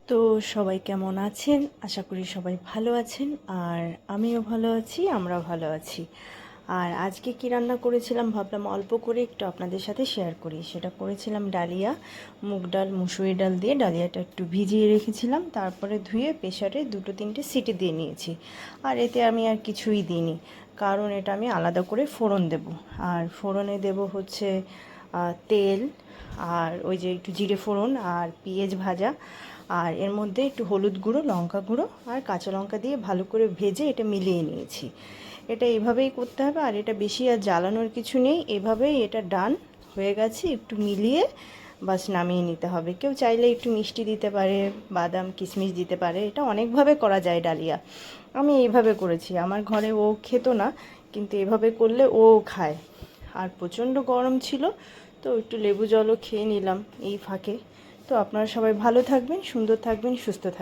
তো সবাই কেমন আছেন? আশা করি সবাই ভালো আছেন। আর আমিও ভালো আছি, আমরাও ভালো আছি। আর আজকে কি রান্না করেছিলাম ভাবলাম অল্প করে একটু আপনাদের সাথে শেয়ার করি। সেটা করেছিলাম ডালিয়া, মুগ ডাল, মুসুরি ডাল দিয়ে ডালিয়াটা একটু ভিজিয়ে রেখেছিলাম। তারপরে ধুয়ে প্রেসারে 2-3টে সিটি দিয়ে নিয়েছি। আর এতে আমি আর কিছুই দিইনি, কারণ এটা আমি আলাদা করে ফোড়ন দেব। আর ফোড়নে দেব হচ্ছে তেল, আর ওই যে একটু জিরে ফোড়ন আর পেঁয়াজ ভাজা, আর এর মধ্যে একটু হলুদ গুঁড়ো, লঙ্কা গুঁড়ো আর কাঁচা লঙ্কা দিয়ে ভালো করে ভেজে এটা মিলিয়ে নিয়েছি। এটা এভাবেই করতে হবে, আর এটা বেশি আর জ্বালানোর কিছু নেই। এভাবেই এটা ডান হয়ে গেছে, একটু মিলিয়ে বাস নামিয়ে নিতে হবে। কেউ চাইলে একটু মিষ্টি দিতে পারে, বাদাম কিশমিশ দিতে পারে, এটা অনেকভাবে করা যায় ডালিয়া। আমি এইভাবে করেছি, আমার ঘরে ও খেত না, কিন্তু এভাবে করলে ও খায়। আর প্রচণ্ড গরম ছিল, তো একটু লেবু জলও খেয়ে নিলাম এই ফাঁকে। তো আপনারা সবাই ভালো থাকবেন, সুন্দর থাকবেন, সুস্থ থাকবেন।